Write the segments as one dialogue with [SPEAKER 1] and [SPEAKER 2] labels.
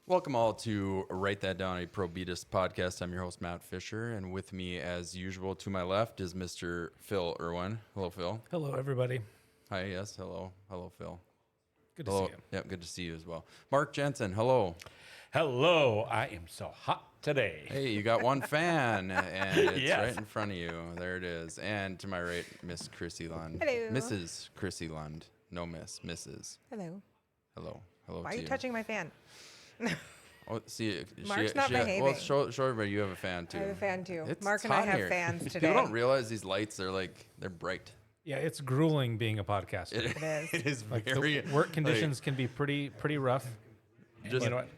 [SPEAKER 1] Welcome all to Write That Down, a Pro Beatus podcast. I'm your host, Matt Fisher, and with me, as usual, to my left is Mr. Phil Irwin. Hello, Phil.
[SPEAKER 2] Hello, everybody.
[SPEAKER 1] Hi, yes, hello. Hello, Phil.
[SPEAKER 2] Good to
[SPEAKER 1] Hello.
[SPEAKER 2] see you.
[SPEAKER 1] Yep, good to see you as well. Mark Jensen, hello.
[SPEAKER 3] Hello, I am so hot today.
[SPEAKER 1] Hey, you got one fan, and it's
[SPEAKER 3] Yes.
[SPEAKER 1] right in front of you. There it is. And to my right, Miss Chrissy Lund.
[SPEAKER 4] Hello.
[SPEAKER 1] Mrs. Chrissy Lund. No, Miss. Mrs.
[SPEAKER 4] Hello.
[SPEAKER 1] Hello. Hello
[SPEAKER 4] Why
[SPEAKER 1] to
[SPEAKER 4] are you touching my fan?
[SPEAKER 1] Oh, see,
[SPEAKER 4] Mark's not
[SPEAKER 1] Well,
[SPEAKER 4] behaving.
[SPEAKER 1] show everybody you have a fan, too.
[SPEAKER 4] I have a fan too.
[SPEAKER 1] It's
[SPEAKER 4] Mark and I
[SPEAKER 1] hot
[SPEAKER 4] have
[SPEAKER 1] here.
[SPEAKER 4] fans today.
[SPEAKER 1] People don't realize these lights, they're bright.
[SPEAKER 2] Yeah, it's grueling being a podcaster.
[SPEAKER 4] It is.
[SPEAKER 1] It is
[SPEAKER 2] Like
[SPEAKER 1] very
[SPEAKER 2] the work conditions can be pretty rough.
[SPEAKER 1] Just,
[SPEAKER 3] You know what?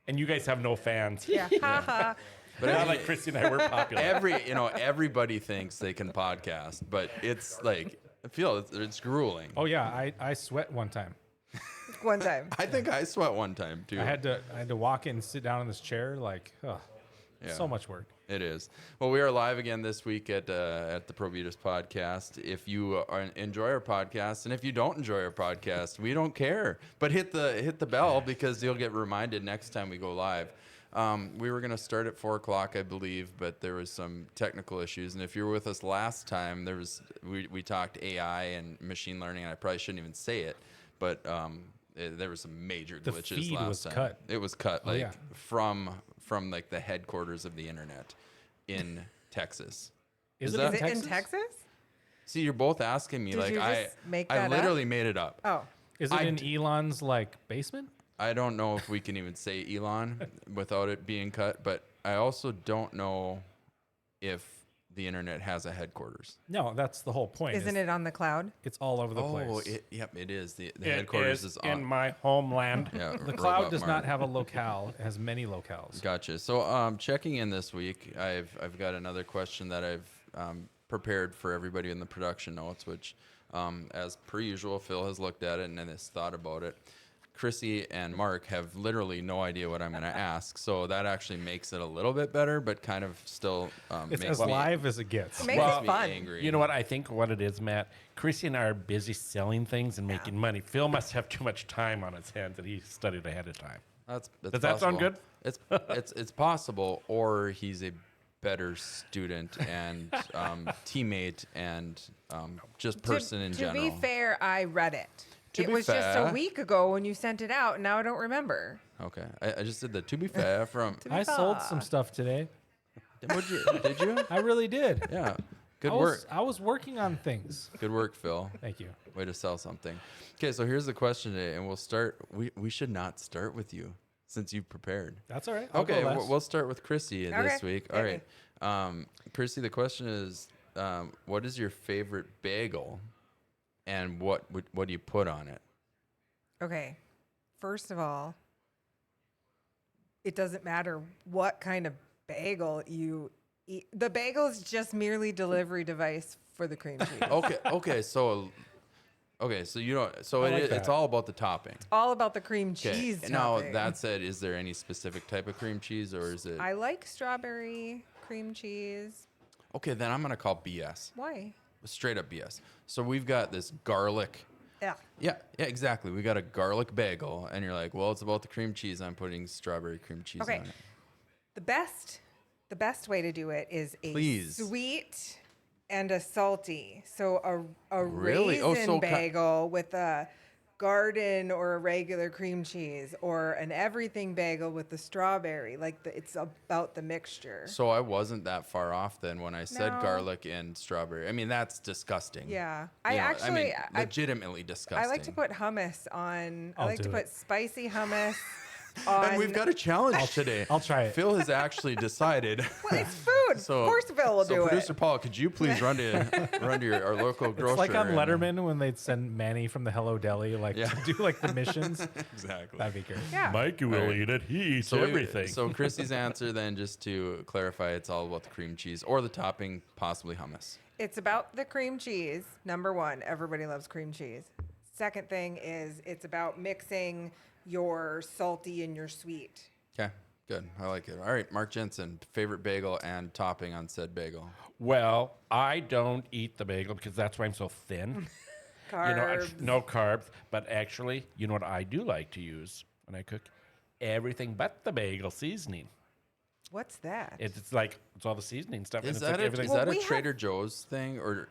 [SPEAKER 3] And you guys have no fans.
[SPEAKER 4] Yeah. Ha ha.
[SPEAKER 1] but
[SPEAKER 3] Not like Christy and I were popular.
[SPEAKER 1] everybody thinks they can podcast, but it's like I feel it's grueling.
[SPEAKER 2] Oh yeah, I sweat one time.
[SPEAKER 4] One time.
[SPEAKER 1] I think I sweat one time too.
[SPEAKER 2] I had to walk in and sit down in this chair. Like,
[SPEAKER 1] Yeah.
[SPEAKER 2] so much work.
[SPEAKER 1] It is. Well, we are live again this week at the Pro Beatus podcast. If you enjoy our podcast, and if you don't enjoy our podcast, we don't care. But hit the bell because you'll get reminded next time we go live. We were going to start at 4:00, I believe, but there was some technical issues. And if you were with us last time, we talked AI and machine learning, and I probably shouldn't even say it, but there was some major
[SPEAKER 2] The
[SPEAKER 1] glitches
[SPEAKER 2] feed
[SPEAKER 1] last
[SPEAKER 2] was
[SPEAKER 1] time.
[SPEAKER 2] cut.
[SPEAKER 1] It was cut
[SPEAKER 2] yeah.
[SPEAKER 1] from like the headquarters of the internet in Texas.
[SPEAKER 2] Is
[SPEAKER 1] Is
[SPEAKER 2] it
[SPEAKER 1] that-
[SPEAKER 4] Is
[SPEAKER 2] in
[SPEAKER 4] it
[SPEAKER 2] Texas?
[SPEAKER 4] in Texas?
[SPEAKER 1] See, you're both asking me
[SPEAKER 4] Did
[SPEAKER 1] like
[SPEAKER 4] you
[SPEAKER 1] I
[SPEAKER 4] just make
[SPEAKER 1] I
[SPEAKER 4] that up?
[SPEAKER 1] literally made it up.
[SPEAKER 4] Oh.
[SPEAKER 2] Is it
[SPEAKER 1] I
[SPEAKER 2] in
[SPEAKER 1] d-
[SPEAKER 2] Elon's basement?
[SPEAKER 1] I don't know if we can even say Elon without it being cut, but I also don't know if the internet has a headquarters.
[SPEAKER 2] No, that's the whole point.
[SPEAKER 4] Isn't it on the cloud?
[SPEAKER 2] It's all over the place.
[SPEAKER 1] Yep, it is. The
[SPEAKER 3] It
[SPEAKER 1] headquarters
[SPEAKER 3] is
[SPEAKER 1] is on.
[SPEAKER 3] in my homeland.
[SPEAKER 1] Yeah,
[SPEAKER 2] The
[SPEAKER 1] Robot
[SPEAKER 2] cloud does
[SPEAKER 1] Mark.
[SPEAKER 2] not have a locale. It has many locales.
[SPEAKER 1] Gotcha. So, checking in this week, I've got another question that I've prepared for everybody in the production notes, which, as per usual, Phil has looked at it and has thought about it. Chrissy and Mark have literally no idea what I'm going to ask, so that actually makes it a little bit better, but kind of still
[SPEAKER 2] It's
[SPEAKER 1] makes
[SPEAKER 2] as
[SPEAKER 1] me,
[SPEAKER 2] live as it gets.
[SPEAKER 4] Makes
[SPEAKER 1] makes
[SPEAKER 4] it
[SPEAKER 1] me
[SPEAKER 4] fun.
[SPEAKER 1] angry.
[SPEAKER 3] You know what? I think what it is, Matt, Christy and I are busy selling things and making money. Phil must have too much time on his hands that he studied ahead of time.
[SPEAKER 1] That's
[SPEAKER 3] Does that sound
[SPEAKER 1] possible.
[SPEAKER 3] good?
[SPEAKER 1] It's possible, or he's a better student and teammate and just person in
[SPEAKER 4] to
[SPEAKER 1] general.
[SPEAKER 4] be fair, I read it.
[SPEAKER 1] To
[SPEAKER 4] It
[SPEAKER 1] be
[SPEAKER 4] was just
[SPEAKER 1] fair-
[SPEAKER 4] a week ago when you sent it out, and now I don't remember.
[SPEAKER 1] Okay, I just did the to be fair from.
[SPEAKER 2] I sold some stuff today.
[SPEAKER 1] Did you?
[SPEAKER 2] I really did.
[SPEAKER 1] Yeah. Good
[SPEAKER 2] I
[SPEAKER 1] work.
[SPEAKER 2] I was working on things.
[SPEAKER 1] Good work, Phil.
[SPEAKER 2] Thank you.
[SPEAKER 1] Way to sell something. Okay, so here's the question today, and we'll start. We should not start with you since you prepared.
[SPEAKER 2] That's all right. I'll
[SPEAKER 1] Okay,
[SPEAKER 2] go last.
[SPEAKER 1] we'll start with Chrissy this
[SPEAKER 4] Okay,
[SPEAKER 1] week. All
[SPEAKER 4] okay.
[SPEAKER 1] right, Chrissy. The question is, what is your favorite bagel, and what do you put on it?
[SPEAKER 4] Okay. First of all, it doesn't matter what kind of bagel you eat. The bagel is just merely delivery device for the cream cheese.
[SPEAKER 1] Okay, so you don't. So
[SPEAKER 2] I like
[SPEAKER 1] it's
[SPEAKER 2] that.
[SPEAKER 1] all about the topping.
[SPEAKER 4] All about the cream
[SPEAKER 1] Okay.
[SPEAKER 4] cheese.
[SPEAKER 1] Now
[SPEAKER 4] topping.
[SPEAKER 1] that said, is there any specific type of cream cheese, or is it?
[SPEAKER 4] I like strawberry cream cheese.
[SPEAKER 1] Okay, then I'm gonna call BS.
[SPEAKER 4] Why?
[SPEAKER 1] Straight up BS. So we've got this garlic.
[SPEAKER 4] Yeah.
[SPEAKER 1] Yeah, exactly. We got a garlic bagel, and you're like, well, it's about the cream cheese. I'm putting strawberry cream cheese
[SPEAKER 4] Okay.
[SPEAKER 1] on it.
[SPEAKER 4] The best way to do it is a
[SPEAKER 1] Please.
[SPEAKER 4] sweet and a salty. So a
[SPEAKER 1] Really? Oh,
[SPEAKER 4] raisin
[SPEAKER 1] so
[SPEAKER 4] bagel with a garden or a regular cream cheese, or an everything bagel with the strawberry. It's about the mixture.
[SPEAKER 1] So I wasn't that far off then when I said
[SPEAKER 4] No.
[SPEAKER 1] garlic and strawberry. I mean, that's disgusting.
[SPEAKER 4] Yeah.
[SPEAKER 1] You know,
[SPEAKER 4] I
[SPEAKER 1] legitimately disgusting.
[SPEAKER 4] I like to put hummus on. I
[SPEAKER 2] I'll
[SPEAKER 4] like to
[SPEAKER 2] do
[SPEAKER 4] put
[SPEAKER 2] it.
[SPEAKER 4] spicy hummus on.
[SPEAKER 1] And we've got a challenge today.
[SPEAKER 2] I'll try it.
[SPEAKER 1] Phil has actually decided.
[SPEAKER 4] Well, it's food.
[SPEAKER 1] So,
[SPEAKER 4] of course, Phil will
[SPEAKER 1] so
[SPEAKER 4] do
[SPEAKER 1] Producer
[SPEAKER 4] it.
[SPEAKER 1] Paul, could you please run to our local grocery?
[SPEAKER 2] It's like on
[SPEAKER 1] and-
[SPEAKER 2] Letterman when they'd send Manny from the Hello Deli,
[SPEAKER 1] Yeah.
[SPEAKER 2] to do the missions.
[SPEAKER 1] Exactly.
[SPEAKER 2] That'd be great.
[SPEAKER 4] Yeah.
[SPEAKER 3] Mikey will eat it. He eats everything.
[SPEAKER 1] So Chrissy's answer then, just to clarify, it's all about the cream cheese or the topping, possibly hummus.
[SPEAKER 4] It's about the cream cheese. Number one, everybody loves cream cheese. Second thing is it's about mixing your salty and your sweet.
[SPEAKER 1] Okay, good. I like it. All right, Mark Jensen, favorite bagel and topping on said bagel.
[SPEAKER 3] Well, I don't eat the bagel because that's why I'm so thin.
[SPEAKER 4] Carbs.
[SPEAKER 3] No carbs. But actually, you know what I do like to use when I cook? everything but the bagel seasoning.
[SPEAKER 4] What's that?
[SPEAKER 3] It's like it's all the seasoning stuff.
[SPEAKER 1] Is
[SPEAKER 3] and
[SPEAKER 1] that
[SPEAKER 3] it's like
[SPEAKER 1] is
[SPEAKER 3] everything.
[SPEAKER 1] that
[SPEAKER 4] Well,
[SPEAKER 1] a
[SPEAKER 4] we
[SPEAKER 1] Trader Joe's thing or?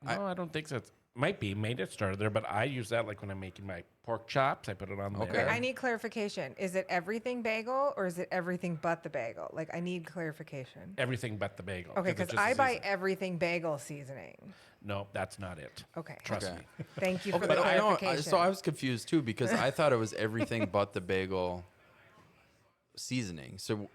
[SPEAKER 3] No, I don't think so. It might be. Maybe it started there, but I use that like when I'm making my pork chops. I put it on
[SPEAKER 1] Okay.
[SPEAKER 3] there.
[SPEAKER 4] I need clarification. Is it everything bagel or is it everything but the bagel? Like, I need clarification.
[SPEAKER 3] Everything but the bagel.
[SPEAKER 4] Okay,
[SPEAKER 3] it's
[SPEAKER 4] because
[SPEAKER 3] just
[SPEAKER 4] I
[SPEAKER 3] the
[SPEAKER 4] buy
[SPEAKER 3] seasoning.
[SPEAKER 4] everything bagel seasoning.
[SPEAKER 3] No, that's not it.
[SPEAKER 4] Okay.
[SPEAKER 3] Trust
[SPEAKER 1] Okay.
[SPEAKER 3] me.
[SPEAKER 4] Thank you for the
[SPEAKER 1] But I know.
[SPEAKER 4] clarification.
[SPEAKER 1] So I was confused too because I thought it was everything but the bagel seasoning. So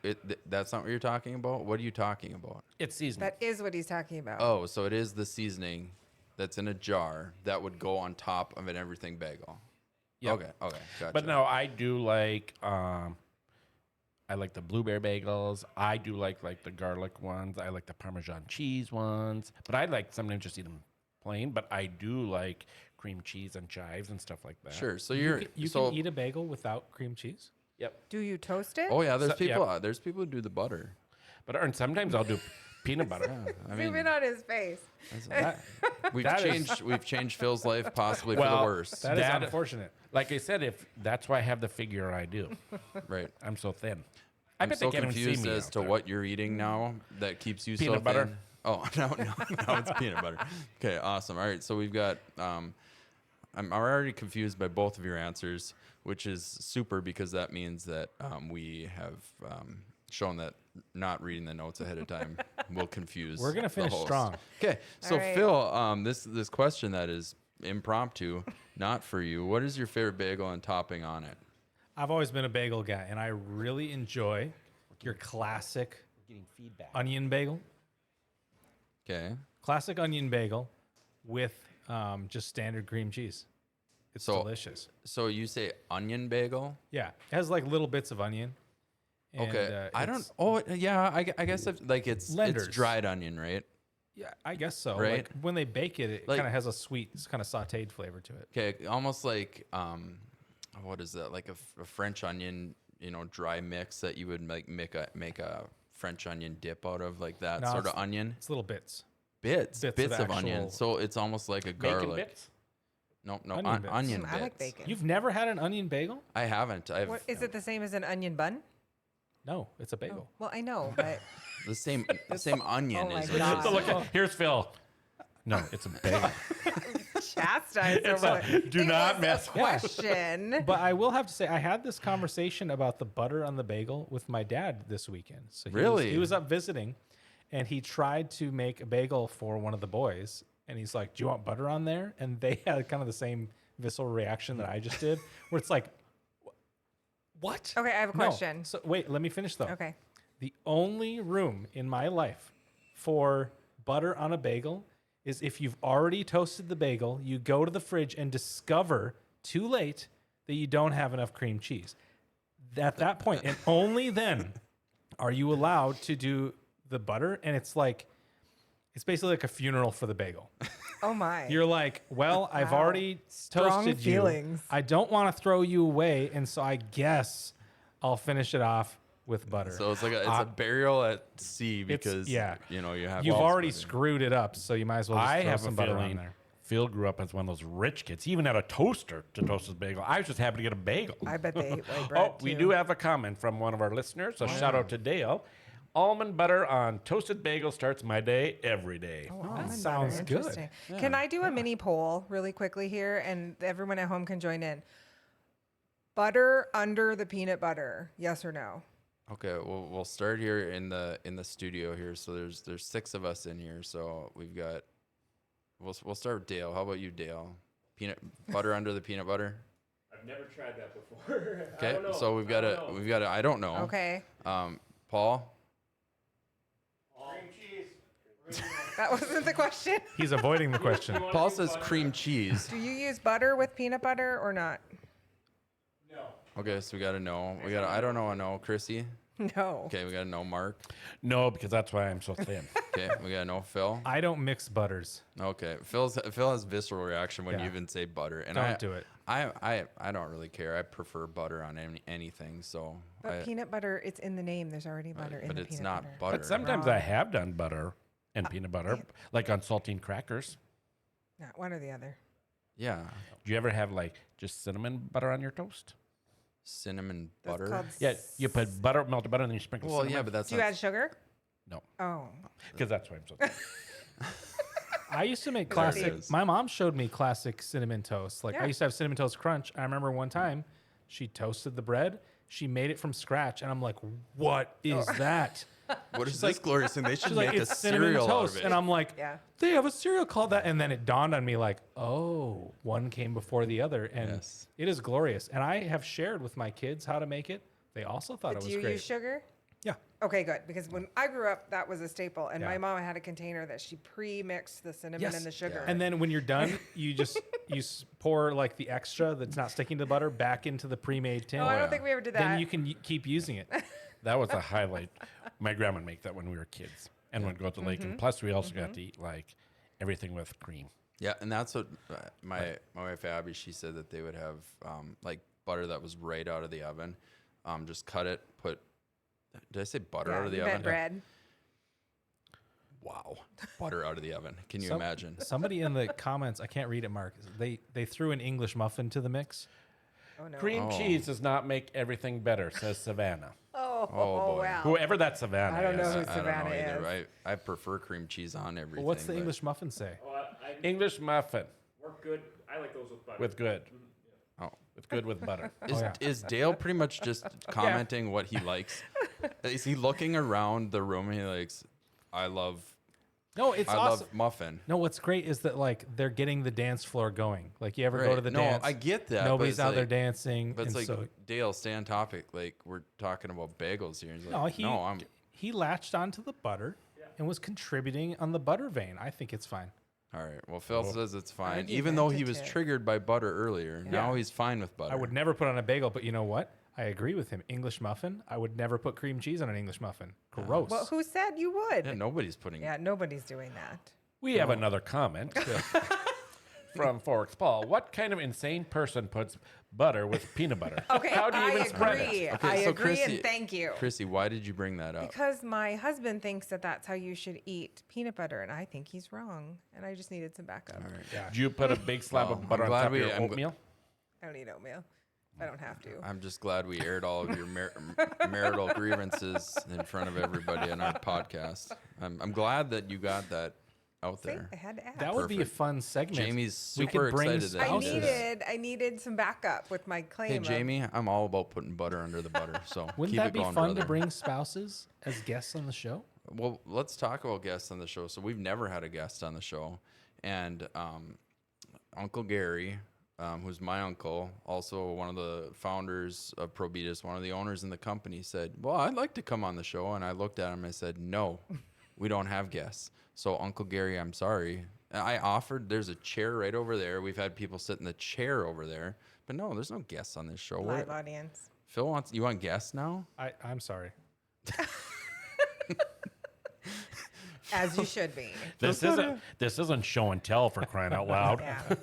[SPEAKER 1] that's not what you're talking about. What are you talking about?
[SPEAKER 3] It's seasoning.
[SPEAKER 4] That is what he's talking about.
[SPEAKER 1] Oh, so it is the seasoning that's in a jar that would go on top of an everything bagel.
[SPEAKER 3] Yep.
[SPEAKER 1] Okay, gotcha.
[SPEAKER 3] But no, I do like I like the blueberry bagels. I do like the garlic ones. I like the Parmesan cheese ones. But I like sometimes just eat them plain. But I do like cream cheese and chives and stuff like that.
[SPEAKER 1] Sure. So
[SPEAKER 2] You
[SPEAKER 1] so
[SPEAKER 2] can eat a bagel without cream cheese.
[SPEAKER 3] Yep.
[SPEAKER 4] Do you toast it?
[SPEAKER 1] oh yeah, there's
[SPEAKER 3] So- yeah.
[SPEAKER 1] people there's people who do the butter.
[SPEAKER 3] But and sometimes I'll do peanut butter.
[SPEAKER 1] I
[SPEAKER 4] Zoom
[SPEAKER 1] mean,
[SPEAKER 4] in on his face.
[SPEAKER 1] we've
[SPEAKER 2] that is-
[SPEAKER 1] changed Phil's life possibly for the
[SPEAKER 3] Well,
[SPEAKER 1] worst.
[SPEAKER 2] That is
[SPEAKER 3] That-
[SPEAKER 2] unfortunate.
[SPEAKER 3] Like I said, if that's why I have the figure I do.
[SPEAKER 1] Right.
[SPEAKER 3] I'm so thin. I
[SPEAKER 1] I'm
[SPEAKER 3] bet
[SPEAKER 1] so
[SPEAKER 3] they can't even see
[SPEAKER 1] confused
[SPEAKER 3] me
[SPEAKER 1] as
[SPEAKER 3] out
[SPEAKER 1] to
[SPEAKER 3] there.
[SPEAKER 1] what you're eating now that keeps you so
[SPEAKER 3] Peanut butter.
[SPEAKER 1] thin. Oh no, it's peanut butter. Okay, awesome. All right, so we've got. I'm already confused by both of your answers, which is super because that means that we have shown that not reading the notes ahead of time will confuse.
[SPEAKER 2] We're gonna
[SPEAKER 1] the
[SPEAKER 2] finish
[SPEAKER 1] host.
[SPEAKER 2] strong.
[SPEAKER 1] Okay, so
[SPEAKER 4] All right.
[SPEAKER 1] Phil, this question that is impromptu, not for you. What is your favorite bagel and topping on it?
[SPEAKER 2] I've always been a bagel guy, and I really enjoy your classic
[SPEAKER 3] Getting feedback.
[SPEAKER 2] onion bagel.
[SPEAKER 1] Okay,
[SPEAKER 2] Classic onion bagel with just standard cream cheese. It's
[SPEAKER 1] So-
[SPEAKER 2] delicious.
[SPEAKER 1] so you say onion bagel?
[SPEAKER 2] Yeah, it has like little bits of onion. And,
[SPEAKER 1] Okay, I don't.
[SPEAKER 2] it's-
[SPEAKER 1] Oh, yeah. I guess it's
[SPEAKER 2] Lenders.
[SPEAKER 1] dried onion, right?
[SPEAKER 2] Yeah, I guess so.
[SPEAKER 1] Right?
[SPEAKER 2] Like when they bake it, it
[SPEAKER 1] Like-
[SPEAKER 2] kind of has a sweet, kind of sautéed flavor to it.
[SPEAKER 1] Okay, almost like what is that? Like a French onion, dry mix that you would make a French onion dip out of, like that
[SPEAKER 2] No,
[SPEAKER 1] sort of
[SPEAKER 2] it's-
[SPEAKER 1] onion.
[SPEAKER 2] It's little bits.
[SPEAKER 1] Bits of,
[SPEAKER 2] bits of
[SPEAKER 1] onion.
[SPEAKER 2] actual-
[SPEAKER 1] So it's almost like a
[SPEAKER 3] Bacon
[SPEAKER 1] garlic.
[SPEAKER 3] bits?
[SPEAKER 1] No,
[SPEAKER 2] Onion bits.
[SPEAKER 1] onion
[SPEAKER 4] I like
[SPEAKER 1] bits.
[SPEAKER 4] bacon.
[SPEAKER 2] You've never had an onion bagel?
[SPEAKER 1] I haven't. I've
[SPEAKER 4] What, is it the same as an onion bun?
[SPEAKER 2] No, it's a bagel.
[SPEAKER 4] Well, I know, but
[SPEAKER 1] the same onion
[SPEAKER 4] Oh my
[SPEAKER 1] is
[SPEAKER 4] God.
[SPEAKER 3] So look, here's Phil. No, it's a bagel.
[SPEAKER 4] chastise
[SPEAKER 3] It's
[SPEAKER 4] over
[SPEAKER 3] a- do
[SPEAKER 4] it
[SPEAKER 3] not
[SPEAKER 4] was
[SPEAKER 3] mess-
[SPEAKER 4] a question.
[SPEAKER 2] But I will have to say, I had this conversation about the butter on the bagel with my dad this weekend. So
[SPEAKER 1] Really?
[SPEAKER 2] he was up visiting, and he tried to make a bagel for one of the boys, and he's like, "Do you want butter on there?" And they had kind of the same visceral reaction that I just did, where it's like, "What?"
[SPEAKER 4] Okay, I have a
[SPEAKER 2] No.
[SPEAKER 4] question.
[SPEAKER 2] So wait, let me finish though.
[SPEAKER 4] Okay.
[SPEAKER 2] The only room in my life for butter on a bagel is if you've already toasted the bagel, you go to the fridge and discover too late that you don't have enough cream cheese. At that point, and only then, are you allowed to do the butter. And it's basically like a funeral for the bagel.
[SPEAKER 4] Oh my.
[SPEAKER 2] You're like, well, I've
[SPEAKER 4] Wow.
[SPEAKER 2] already
[SPEAKER 4] Strong
[SPEAKER 2] toasted you.
[SPEAKER 4] feelings.
[SPEAKER 2] I don't want to throw you away, and so I guess I'll finish it off with butter.
[SPEAKER 1] So it's like a burial at sea because
[SPEAKER 2] yeah.
[SPEAKER 1] you have
[SPEAKER 2] You've
[SPEAKER 1] all this
[SPEAKER 2] already
[SPEAKER 1] butter.
[SPEAKER 2] screwed it up, so you might as well just
[SPEAKER 3] I
[SPEAKER 2] throw
[SPEAKER 3] have
[SPEAKER 2] some
[SPEAKER 3] a
[SPEAKER 2] butter on
[SPEAKER 3] feeling
[SPEAKER 2] there.
[SPEAKER 3] Phil grew up as one of those rich kids. He even had a toaster to toast his bagel. I was just happy to get a bagel.
[SPEAKER 4] I bet they ate white bread
[SPEAKER 3] Oh, we
[SPEAKER 4] too.
[SPEAKER 3] do have a comment from one of our listeners. So shout out to Dale. Almond butter on toasted bagel starts my day every day.
[SPEAKER 4] Almond butter,
[SPEAKER 2] sounds good.
[SPEAKER 4] interesting. Can I do a mini poll really quickly here, and everyone at home can join in? Butter under the peanut butter, yes or no?
[SPEAKER 1] Okay, well, we'll start here in the studio here. So there's 6 of us in here. So we've got. We'll start with Dale. How about you, Dale? Peanut butter under the peanut butter.
[SPEAKER 5] I've never tried that before. I
[SPEAKER 1] Okay,
[SPEAKER 5] don't know.
[SPEAKER 1] so we've got a I don't know.
[SPEAKER 4] Okay,
[SPEAKER 1] Paul.
[SPEAKER 5] Cream cheese.
[SPEAKER 4] that wasn't the question.
[SPEAKER 2] He's avoiding the question.
[SPEAKER 1] Paul says cream cheese.
[SPEAKER 4] Do you use butter with peanut butter or not?
[SPEAKER 5] No.
[SPEAKER 1] Okay, so we got to know. We got I don't know. I know Chrissy.
[SPEAKER 4] No.
[SPEAKER 1] Okay, we got to know Mark.
[SPEAKER 3] No, because that's why I'm so thin.
[SPEAKER 1] Okay, we got to know Phil.
[SPEAKER 2] I don't mix butters.
[SPEAKER 1] Okay, Phil has visceral reaction when you
[SPEAKER 2] Yeah.
[SPEAKER 1] even say butter, and
[SPEAKER 2] Don't do it.
[SPEAKER 1] I don't really care. I prefer butter on anything. So,
[SPEAKER 4] But peanut butter, it's in the name. There's already butter in
[SPEAKER 1] but
[SPEAKER 4] the
[SPEAKER 1] it's
[SPEAKER 4] peanut
[SPEAKER 1] not
[SPEAKER 4] butter.
[SPEAKER 1] butter.
[SPEAKER 3] But sometimes I have done butter and peanut butter, like on saltine crackers.
[SPEAKER 4] Not one or the other.
[SPEAKER 1] Yeah.
[SPEAKER 3] Do you ever have like just cinnamon butter on your toast?
[SPEAKER 1] cinnamon
[SPEAKER 4] That's
[SPEAKER 1] butter.
[SPEAKER 4] called
[SPEAKER 3] Yeah, you put butter, melted butter, and then you sprinkle
[SPEAKER 1] Well,
[SPEAKER 3] cinnamon.
[SPEAKER 1] yeah, but that's
[SPEAKER 4] Do you
[SPEAKER 1] not,
[SPEAKER 4] add sugar?
[SPEAKER 3] No,
[SPEAKER 4] Oh.
[SPEAKER 3] because that's why I'm so.
[SPEAKER 2] I used to make
[SPEAKER 1] There it
[SPEAKER 2] classic.
[SPEAKER 1] is.
[SPEAKER 2] My mom showed me classic cinnamon toast. Like I
[SPEAKER 4] Yeah.
[SPEAKER 2] used to have cinnamon toast crunch. I remember one time she toasted the bread. She made it from scratch, and I'm like, "What is that?"
[SPEAKER 1] what is this glorious thing? They should
[SPEAKER 2] She's
[SPEAKER 1] make
[SPEAKER 2] like,
[SPEAKER 1] a
[SPEAKER 2] "It's cinnamon
[SPEAKER 1] cereal out
[SPEAKER 2] toast,"
[SPEAKER 1] of it.
[SPEAKER 2] and I'm like,
[SPEAKER 4] Yeah.
[SPEAKER 2] "They have a cereal called that." And then it dawned on me, like, "Oh, one came before the other," and
[SPEAKER 1] Yes.
[SPEAKER 2] it is glorious. And I have shared with my kids how to make it. They also thought
[SPEAKER 4] But
[SPEAKER 2] it
[SPEAKER 4] do
[SPEAKER 2] was
[SPEAKER 4] you
[SPEAKER 2] great.
[SPEAKER 4] use sugar?
[SPEAKER 2] Yeah.
[SPEAKER 4] Okay, good. Because when I grew up, that was a staple. And my
[SPEAKER 2] Yeah.
[SPEAKER 4] mom had a container that she pre-mixed the cinnamon
[SPEAKER 2] Yes.
[SPEAKER 4] and the sugar.
[SPEAKER 2] And then when you're done, you just pour like the extra that's not sticking to the butter back into the pre-made tin.
[SPEAKER 4] no, I
[SPEAKER 1] yeah.
[SPEAKER 4] don't think we ever did that.
[SPEAKER 2] Then you can keep using it.
[SPEAKER 3] That was a highlight. My grandma would make that when we were kids, and would go to the lake. And plus, we also got to eat like everything with cream.
[SPEAKER 1] Yeah, and that's what my wife Abby, she said that they would have like butter that was right out of the oven. Just cut it, put. Did I say butter out of the
[SPEAKER 4] you
[SPEAKER 1] oven?
[SPEAKER 4] bet bread.
[SPEAKER 1] Wow, butter out of the oven. Can you
[SPEAKER 2] Some-
[SPEAKER 1] imagine?
[SPEAKER 2] Somebody in the comments, I can't read it, Mark. They threw an English muffin to the mix.
[SPEAKER 4] Oh, no.
[SPEAKER 3] Cream
[SPEAKER 1] Oh.
[SPEAKER 3] cheese does not make everything better, says Savannah.
[SPEAKER 4] Oh,
[SPEAKER 1] boy.
[SPEAKER 4] wow.
[SPEAKER 3] Whoever that Savannah
[SPEAKER 4] I don't know
[SPEAKER 3] is.
[SPEAKER 4] who
[SPEAKER 1] I don't know
[SPEAKER 4] Savannah
[SPEAKER 1] either.
[SPEAKER 4] is.
[SPEAKER 1] I prefer cream cheese on everything.
[SPEAKER 2] Well, what's the
[SPEAKER 1] but-
[SPEAKER 2] English muffin say?
[SPEAKER 5] Oh, I
[SPEAKER 3] English muffin
[SPEAKER 5] work good. I like those with butter.
[SPEAKER 3] with good.
[SPEAKER 1] Oh.
[SPEAKER 3] With good with butter.
[SPEAKER 1] Is,
[SPEAKER 2] yeah.
[SPEAKER 1] is Dale pretty much just commenting what he likes? Is he looking around the room and he likes, I love
[SPEAKER 2] No, it's
[SPEAKER 1] I
[SPEAKER 2] awesome.
[SPEAKER 1] love muffin.
[SPEAKER 2] No, what's great is that like they're getting the dance floor going. Like you ever go
[SPEAKER 1] Right.
[SPEAKER 2] to the
[SPEAKER 1] No,
[SPEAKER 2] dance?
[SPEAKER 1] I get that, but
[SPEAKER 2] Nobody's
[SPEAKER 1] it's
[SPEAKER 2] out there
[SPEAKER 1] like-
[SPEAKER 2] dancing.
[SPEAKER 1] But it's
[SPEAKER 2] and
[SPEAKER 1] like,
[SPEAKER 2] so,
[SPEAKER 1] Dale, stay on topic. Like, we're talking about bagels here. He's like,
[SPEAKER 2] no,
[SPEAKER 1] I'm
[SPEAKER 2] he latched onto the butter and was contributing on the butter vein. I think it's fine.
[SPEAKER 1] all right. Well, Phil says it's fine,
[SPEAKER 4] think he
[SPEAKER 1] even though
[SPEAKER 4] meant
[SPEAKER 1] he
[SPEAKER 4] it
[SPEAKER 1] was
[SPEAKER 4] to.
[SPEAKER 1] triggered by butter earlier. Now he's fine with butter.
[SPEAKER 2] I would never put on a bagel, but you know what? I agree with him. English muffin. I would never put cream cheese on an English muffin. Gross.
[SPEAKER 4] Well, who said you would?
[SPEAKER 1] Yeah, nobody's putting.
[SPEAKER 4] Yeah, nobody's doing that.
[SPEAKER 3] We have another comment from Forex Paul. What kind of insane person puts butter with peanut butter?
[SPEAKER 4] Okay,
[SPEAKER 3] How do you
[SPEAKER 4] I
[SPEAKER 3] even spread
[SPEAKER 4] agree.
[SPEAKER 3] it?
[SPEAKER 1] Okay,
[SPEAKER 4] I
[SPEAKER 1] so
[SPEAKER 4] agree,
[SPEAKER 1] Chrissy-
[SPEAKER 4] and thank you.
[SPEAKER 1] Chrissy, why did you bring that up?
[SPEAKER 4] Because my husband thinks that that's how you should eat peanut butter, and I think he's wrong. And I just needed some backup.
[SPEAKER 1] All right.
[SPEAKER 2] yeah.
[SPEAKER 3] Do you put a big slab
[SPEAKER 1] Well,
[SPEAKER 3] of butter
[SPEAKER 1] I'm
[SPEAKER 3] on
[SPEAKER 1] glad
[SPEAKER 3] top of
[SPEAKER 1] we-
[SPEAKER 3] your
[SPEAKER 1] I'm gl-
[SPEAKER 3] oatmeal?
[SPEAKER 4] I don't eat oatmeal. I don't have to.
[SPEAKER 1] I'm just glad we aired all of your marital grievances in front of everybody on our podcast. I'm glad that you got that out
[SPEAKER 4] See,
[SPEAKER 1] there.
[SPEAKER 4] I had to ask.
[SPEAKER 2] That would be a
[SPEAKER 1] Perfect.
[SPEAKER 2] fun segment.
[SPEAKER 1] Jamie's
[SPEAKER 2] We
[SPEAKER 1] super
[SPEAKER 2] could bring
[SPEAKER 1] excited that
[SPEAKER 4] I
[SPEAKER 1] you
[SPEAKER 2] spouses.
[SPEAKER 1] did that.
[SPEAKER 4] I needed some backup with my claim.
[SPEAKER 1] Hey
[SPEAKER 4] of-
[SPEAKER 1] Jamie, I'm all about putting butter under the butter. So
[SPEAKER 2] Wouldn't
[SPEAKER 1] keep
[SPEAKER 2] that
[SPEAKER 1] it
[SPEAKER 2] be
[SPEAKER 1] going,
[SPEAKER 2] fun to
[SPEAKER 1] brother.
[SPEAKER 2] bring spouses as guests on the show?
[SPEAKER 1] Well, let's talk about guests on the show. So we've never had a guest on the show, and Uncle Gary, who's my uncle, also one of the founders of Probitas, one of the owners in the company, said, "Well, I'd like to come on the show." And I looked at him and I said, "No, we don't have guests." So Uncle Gary, I'm sorry. I offered. There's a chair right over there. We've had people sit in the chair over there, but no, there's no guests on this show.
[SPEAKER 4] live audience.
[SPEAKER 1] Phil wants. You want guests now?
[SPEAKER 2] I'm sorry.
[SPEAKER 4] As you should be.
[SPEAKER 3] This isn't show and tell for crying out loud.
[SPEAKER 4] Yeah.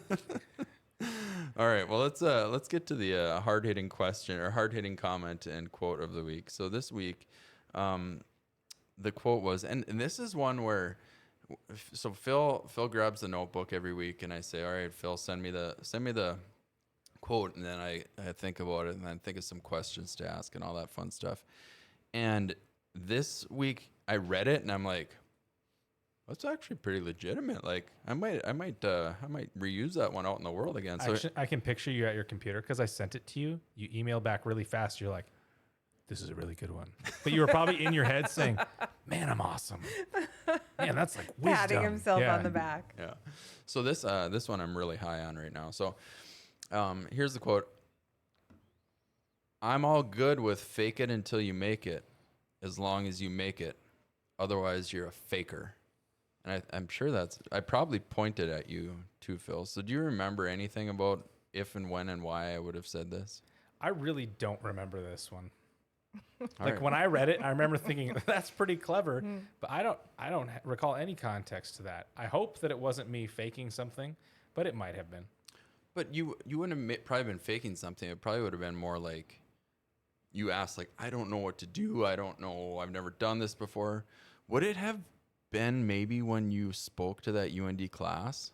[SPEAKER 1] All right, well let's get to the hard hitting question or hard hitting comment and quote of the week. So this week, the quote was, and this is one where, so Phil grabs the notebook every week, and I say, all right, Phil, send me the quote, and then I think about it, and then think of some questions to ask and all that fun stuff. And this week I read it, and I'm like, that's actually pretty legitimate. Like I might reuse that one out in the world again. So
[SPEAKER 2] Actually, I can picture you at your computer because I sent it to you. You email back really fast. You're like, this is a really good one. But you were probably in your head saying, man, I'm awesome. Man, that's like wisdom.
[SPEAKER 4] Patting himself
[SPEAKER 2] Yeah.
[SPEAKER 4] on the back.
[SPEAKER 1] yeah. So this one I'm really high on right now. So here's the quote. I'm all good with fake it until you make it, as long as you make it. Otherwise, you're a faker. And I'm sure I probably pointed at you too, Phil. So do you remember anything about if and when and why I would have said this?
[SPEAKER 2] I really don't remember this one.
[SPEAKER 1] All
[SPEAKER 2] Like
[SPEAKER 1] right.
[SPEAKER 2] when I read it, I remember thinking that's pretty clever, but I don't recall any context to that. I hope that it wasn't me faking something, but it might have been.
[SPEAKER 1] But you wouldn't have probably been faking something. It probably would have been more like you asked, like, I don't know what to do. I don't know. I've never done this before. Would it have been maybe when you spoke to that UND class?